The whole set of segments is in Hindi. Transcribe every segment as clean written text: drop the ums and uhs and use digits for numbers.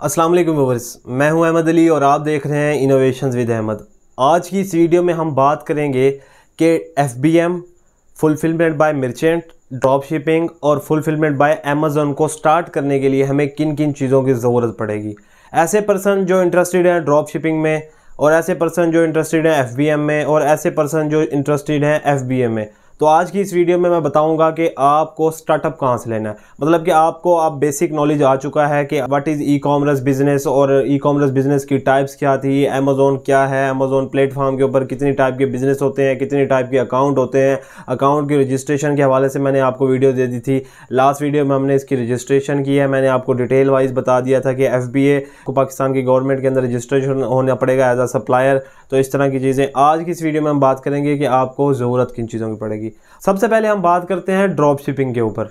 अस्सलाम वालेकुम व्यूअर्स, मैं हूं अहमद अली और आप देख रहे हैं इनोवेशंस विद अहमद। आज की इस वीडियो में हम बात करेंगे कि FBM fulfilment bye merchant, drop shipping और फुलफिलमेंट बाय अमेज़न को स्टार्ट करने के लिए हमें किन किन चीज़ों की ज़रूरत पड़ेगी। ऐसे पर्सन जो इंटरेस्टेड हैं ड्रॉप शिपिंग में, और ऐसे पर्सन जो इंटरेस्टेड हैं FBM में, और ऐसे पर्सन जो इंटरेस्टेड हैं FBM में। तो आज की इस वीडियो में मैं बताऊंगा कि आपको स्टार्टअप कहाँ से लेना है। मतलब कि आपको अब बेसिक नॉलेज आ चुका है कि what is e commerce business और ई कॉमर्स बिजनेस की टाइप्स क्या थी, अमेज़न क्या है, अमेज़न प्लेटफॉर्म के ऊपर कितनी टाइप के बिजनेस होते हैं, कितनी टाइप के अकाउंट होते हैं। अकाउंट की रजिस्ट्रेशन के हवाले से मैंने आपको वीडियो दे दी थी। लास्ट वीडियो में हमने इसकी रजिस्ट्रेशन की है। मैंने आपको डिटेल वाइज बता दिया था कि FBA को पाकिस्तान की गवर्नमेंट के अंदर रजिस्ट्रेशन होना पड़ेगा एज अ सप्लायर। तो इस तरह की चीज़ें आज की इस वीडियो में हम बात करेंगे कि आपको ज़रूरत किन चीज़ों की पड़ेगी। सबसे पहले हम बात करते हैं ड्रॉप शिपिंग के ऊपर।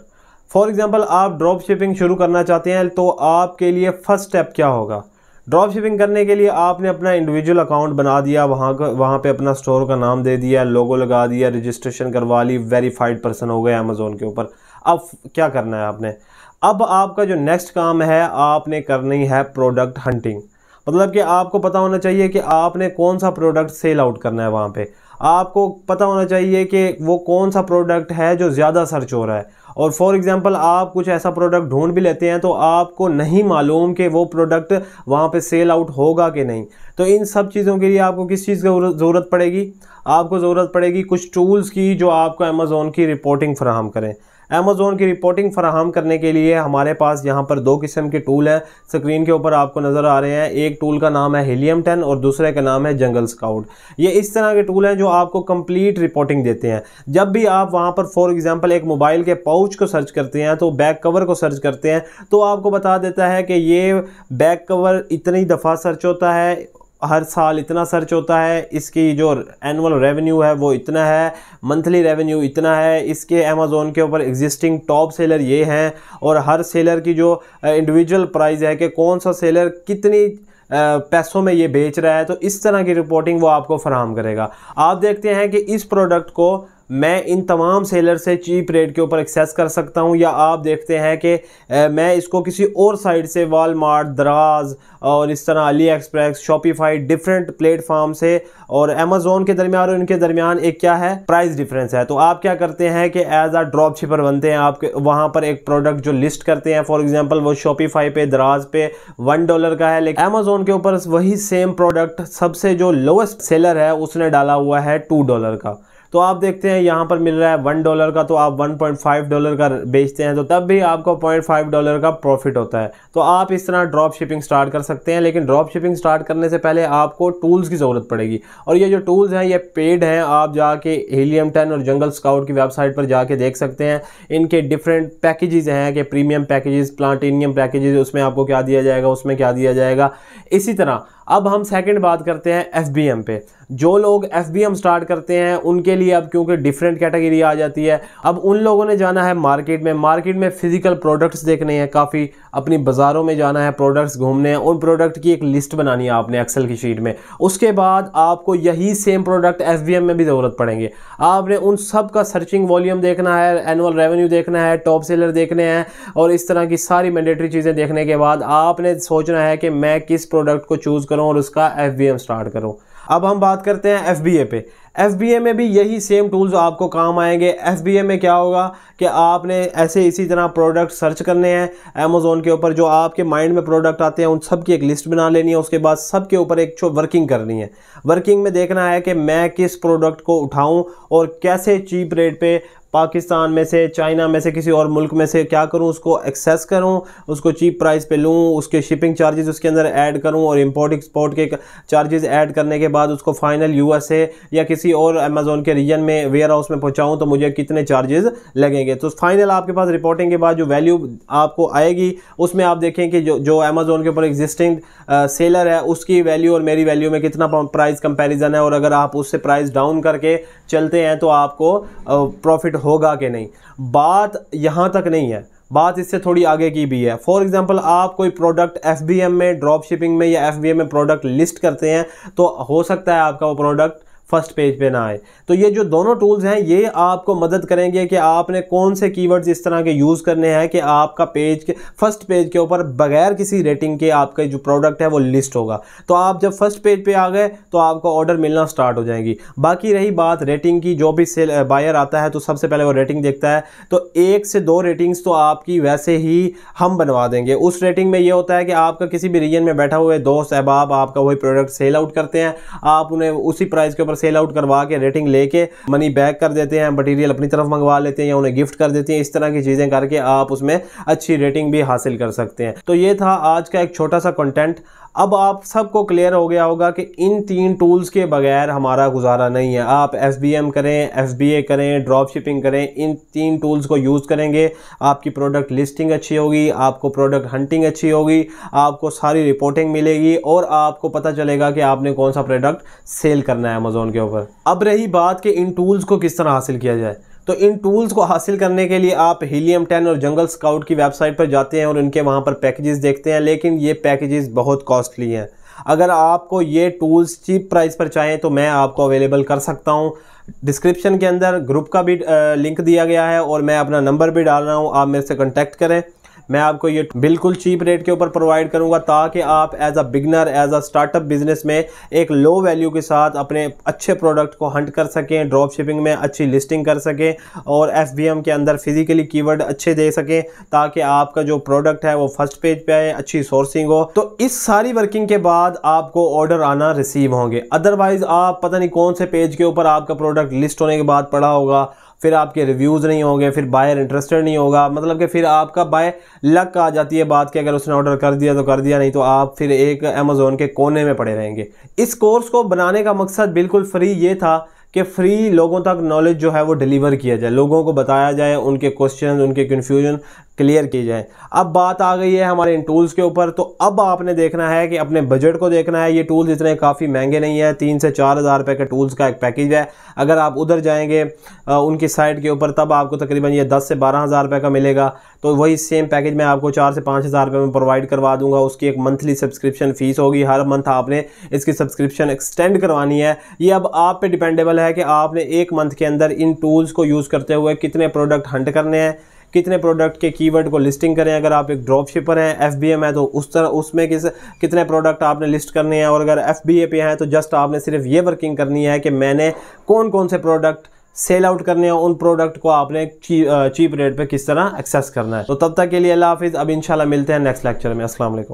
फॉर एग्जांपल आप ड्रॉप शिपिंग शुरू करना चाहते हैं तो आपके लिए फर्स्ट स्टेप क्या होगा। ड्रॉप शिपिंग करने के लिए आपने अपना इंडिविजुअल अकाउंट बना दिया, वहाँ पे अपना स्टोर का नाम दे दिया, लोगो लगा दिया, रजिस्ट्रेशन करवा ली, वेरीफाइड पर्सन हो गए अमेज़न के ऊपर। अब क्या करना है आपने? अब आपका जो नेक्स्ट काम है, आपने करनी है प्रोडक्ट हंटिंग। मतलब कि आपको पता होना चाहिए कि आपने कौन सा प्रोडक्ट सेल आउट करना है। वहाँ पे आपको पता होना चाहिए कि वो कौन सा प्रोडक्ट है जो ज़्यादा सर्च हो रहा है। और फॉर एग्जांपल आप कुछ ऐसा प्रोडक्ट ढूंढ भी लेते हैं तो आपको नहीं मालूम कि वो प्रोडक्ट वहाँ पे सेल आउट होगा कि नहीं। तो इन सब चीज़ों के लिए आपको किस चीज़ की ज़रूरत पड़ेगी? आपको ज़रूरत पड़ेगी कुछ टूल्स की जो आपको अमेज़न की रिपोर्टिंग फराहम करें। अमेज़न की रिपोर्टिंग फराहम करने के लिए हमारे पास यहाँ पर दो किस्म के टूल हैं, स्क्रीन के ऊपर आपको नज़र आ रहे हैं। एक टूल का नाम है हीलियम 10 और दूसरे का नाम है जंगल स्काउट। ये इस तरह के टूल हैं जो आपको कंप्लीट रिपोर्टिंग देते हैं। जब भी आप वहाँ पर फॉर एग्जांपल एक मोबाइल के पाउच को सर्च करते हैं, तो बैक कवर को सर्च करते हैं, तो आपको बता देता है कि ये बैक कवर इतनी दफ़ा सर्च होता है, हर साल इतना सर्च होता है, इसकी जो एनुअल रेवेन्यू है वो इतना है, मंथली रेवेन्यू इतना है, इसके अमेज़न के ऊपर एग्जिस्टिंग टॉप सेलर ये हैं, और हर सेलर की जो इंडिविजुअल प्राइस है कि कौन सा सेलर कितनी पैसों में ये बेच रहा है। तो इस तरह की रिपोर्टिंग वो आपको फराहम करेगा। आप देखते हैं कि इस प्रोडक्ट को मैं इन तमाम सेलर से चीप रेट के ऊपर एक्सेस कर सकता हूं, या आप देखते हैं कि मैं इसको किसी और साइट से वॉलमार्ट, दराज और इस तरह Ali express, Shopify, different platform से और अमेज़न के दरमियान और इनके दरमियान एक क्या है, प्राइस डिफरेंस है। तो आप क्या करते हैं कि एज अ ड्रॉप शिपर बनते हैं, आपके वहाँ पर एक प्रोडक्ट जो लिस्ट करते हैं, फॉर एग्जाम्पल वो शॉपिफाई पे, दराज पे $1 का है, लेकिन अमेज़न के ऊपर वही सेम प्रोडक्ट सबसे जो लोएस्ट सेलर है उसने डाला हुआ है $2 का। तो आप देखते हैं यहाँ पर मिल रहा है $1 का, तो आप $1.5 का बेचते हैं तो तब भी आपको $0.5 का प्रॉफिट होता है। तो आप इस तरह ड्रॉप शिपिंग स्टार्ट कर सकते हैं। लेकिन ड्रॉप शिपिंग स्टार्ट करने से पहले आपको टूल्स की ज़रूरत पड़ेगी, और ये जो टूल्स हैं ये पेड हैं। आप जाके हीलियम 10 और जंगल स्काउट की वेबसाइट पर जाके देख सकते हैं। इनके डिफरेंट पैकेजेस हैं कि प्रीमियम पैकेजेस, प्लाटिनियम पैकेजेस, उसमें आपको क्या दिया जाएगा, उसमें क्या दिया जाएगा। इसी तरह अब हम सेकंड बात करते हैं FBM पे। जो लोग FBM स्टार्ट करते हैं उनके लिए अब क्योंकि डिफरेंट कैटेगरी आ जाती है, अब उन लोगों ने जाना है मार्केट में फिजिकल प्रोडक्ट्स देखने हैं, काफ़ी अपनी बाज़ारों में जाना है, प्रोडक्ट्स घूमने हैं, उन प्रोडक्ट की एक लिस्ट बनानी है आपने एक्सेल की शीट में। उसके बाद आपको यही सेम प्रोडक्ट FBM में भी ज़रूरत पड़ेंगे। आपने उन सब का सर्चिंग वॉल्यूम देखना है, एनुअल रेवेन्यू देखना है, टॉप सेलर देखने हैं, और इस तरह की सारी मैंडेटरी चीज़ें देखने के बाद आपने सोचना है कि मैं किस प्रोडक्ट को चूज़ करूं और उसका FBM स्टार्ट करूं। अब हम बात करते हैं FBA पे। FBA में भी यही सेम टूल्स आपको काम आएंगे। FBA में क्या होगा कि आपने ऐसे इसी तरह प्रोडक्ट सर्च करने हैं अमेज़न के ऊपर, जो आपके माइंड में प्रोडक्ट आते हैं उन सब की एक लिस्ट बना लेनी है। उसके बाद सब के ऊपर एक वर्किंग करनी है। वर्किंग में देखना है कि मैं किस प्रोडक्ट को उठाऊं और कैसे चीप रेट पे पाकिस्तान में से, चाइना में से, किसी और मुल्क में से क्या करूं, उसको एक्सेस करूं, उसको चीप प्राइस पे लूं, उसके शिपिंग चार्जेस उसके अंदर ऐड करूं, और इंपोर्ट एक्सपोर्ट के चार्जेस ऐड करने के बाद उसको फाइनल USA या किसी और अमेज़न के रीजन में वेयर हाउस में पहुंचाऊं तो मुझे कितने चार्जेस लगेंगे। तो फाइनल आपके पास रिपोर्टिंग के बाद जो वैल्यू आपको आएगी उसमें आप देखें कि जो अमेज़न के ऊपर एग्जिस्टिंग सेलर है उसकी वैल्यू और मेरी वैल्यू में कितना प्राइस कंपैरिजन है, और अगर आप उससे प्राइस डाउन करके चलते हैं तो आपको प्रॉफिट होगा कि नहीं। बात यहाँ तक नहीं है, बात इससे थोड़ी आगे की भी है। फॉर एग्जांपल आप कोई प्रोडक्ट FBM में, ड्रॉप शिपिंग में या FBM में प्रोडक्ट लिस्ट करते हैं, तो हो सकता है आपका वो प्रोडक्ट फर्स्ट पेज पे ना आए। तो ये जो दोनों टूल्स हैं ये आपको मदद करेंगे कि आपने कौन से कीवर्ड्स इस तरह के यूज़ करने हैं कि आपका पेज के फर्स्ट पेज के ऊपर बगैर किसी रेटिंग के आपका जो प्रोडक्ट है वो लिस्ट होगा। तो आप जब फर्स्ट पेज पे आ गए तो आपको ऑर्डर मिलना स्टार्ट हो जाएगी। बाकी रही बात रेटिंग की, जो भी सेल बायर आता है तो सबसे पहले वो रेटिंग देखता है, तो 1 से 2 रेटिंग्स तो आपकी वैसे ही हम बनवा देंगे। उस रेटिंग में ये होता है कि आपका किसी भी रीजन में बैठा हुए दोस्त अहबाब आपका वही प्रोडक्ट सेल आउट करते हैं, आप उन्हें उसी प्राइस के ऊपर सेल आउट करवा के रेटिंग लेके मनी बैक कर देते हैं, मटेरियल अपनी तरफ मंगवा लेते हैं या उन्हें गिफ्ट कर देते हैं। इस तरह की चीज़ें करके आप उसमें अच्छी रेटिंग भी हासिल कर सकते हैं। तो ये था आज का एक छोटा सा कंटेंट। अब आप सबको क्लियर हो गया होगा कि इन 3 टूल्स के बगैर हमारा गुजारा नहीं है। आप FBM करें, FBA करें, ड्रॉप शिपिंग करें, इन 3 टूल्स को यूज़ करेंगे, आपकी प्रोडक्ट लिस्टिंग अच्छी होगी, आपको प्रोडक्ट हंटिंग अच्छी होगी, आपको सारी रिपोर्टिंग मिलेगी और आपको पता चलेगा कि आपने कौन सा प्रोडक्ट सेल करना है अमेज़ॉन के ऊपर। अब रही बात कि इन टूल्स को किस तरह हासिल किया जाए, तो इन टूल्स को हासिल करने के लिए आप हीलियम 10 और जंगल स्काउट की वेबसाइट पर जाते हैं और उनके वहाँ पर पैकेजेस देखते हैं, लेकिन ये पैकेजेस बहुत कॉस्टली हैं। अगर आपको ये टूल्स चीप प्राइस पर चाहें तो मैं आपको अवेलेबल कर सकता हूँ। डिस्क्रिप्शन के अंदर ग्रुप का भी लिंक दिया गया है और मैं अपना नंबर भी डाल रहा हूँ, आप मेरे से कॉन्टैक्ट करें। मैं आपको ये बिल्कुल चीप रेट के ऊपर प्रोवाइड करूंगा ताकि आप as a beginner, as a startup business में एक लो वैल्यू के साथ अपने अच्छे प्रोडक्ट को हंट कर सकें, ड्रॉप शिपिंग में अच्छी लिस्टिंग कर सकें और FBM के अंदर फिजिकली कीवर्ड अच्छे दे सकें ताकि आपका जो प्रोडक्ट है वो फर्स्ट पेज पे आए, अच्छी सोर्सिंग हो। तो इस सारी वर्किंग के बाद आपको ऑर्डर आना रिसीव होंगे। अदरवाइज आप पता नहीं कौन से पेज के ऊपर आपका प्रोडक्ट लिस्ट होने के बाद पड़ा होगा, फिर आपके रिव्यूज़ नहीं होंगे, फिर बायर इंटरेस्टेड नहीं होगा, मतलब कि फिर आपका बाय लक आ जाती है बात कि अगर उसने ऑर्डर कर दिया तो कर दिया, नहीं तो आप फिर एक अमेज़ॉन के कोने में पड़े रहेंगे। इस कोर्स को बनाने का मकसद बिल्कुल फ्री ये था कि फ्री लोगों तक नॉलेज जो है वो डिलीवर किया जाए, लोगों को बताया जाए, उनके क्वेश्चन, उनके कन्फ्यूजन क्लियर की जाए। अब बात आ गई है हमारे इन टूल्स के ऊपर, तो अब आपने देखना है कि अपने बजट को देखना है। ये टूल्स इतने काफ़ी महंगे नहीं है, 3 से 4 हज़ार रुपये के टूल्स का एक पैकेज है। अगर आप उधर जाएंगे उनकी साइट के ऊपर तब आपको तकरीबन ये 10 से 12 हज़ार रुपये का मिलेगा। तो वही सेम पैकेज मैं आपको 4 से 5 हज़ार रुपये में प्रोवाइड करवा दूंगा। उसकी एक मंथली सब्सक्रिप्शन फ़ीस होगी, हर मंथ आपने इसकी सब्सक्रिप्शन एक्सटेंड करवानी है। ये अब आप पे डिपेंडेबल है कि आपने एक मंथ के अंदर इन टूल्स को यूज़ करते हुए कितने प्रोडक्ट हंट करने हैं, कितने प्रोडक्ट के कीवर्ड को लिस्टिंग करें। अगर आप एक ड्रॉप शिपर हैं, FBM है, तो उस तरह उसमें कितने प्रोडक्ट आपने लिस्ट करने हैं, और अगर FBA पे हैं तो जस्ट आपने सिर्फ ये वर्किंग करनी है कि मैंने कौन कौन से प्रोडक्ट सेल आउट करने हैं, उन प्रोडक्ट को आपने चीप रेट पे किस तरह एक्सेस करना है। तो तब तक के लिए अल्लाह हाफिज़। अब इंशाल्लाह मिलते हैं नेक्स्ट लेक्चर में। अस्सलाम वालेकुम।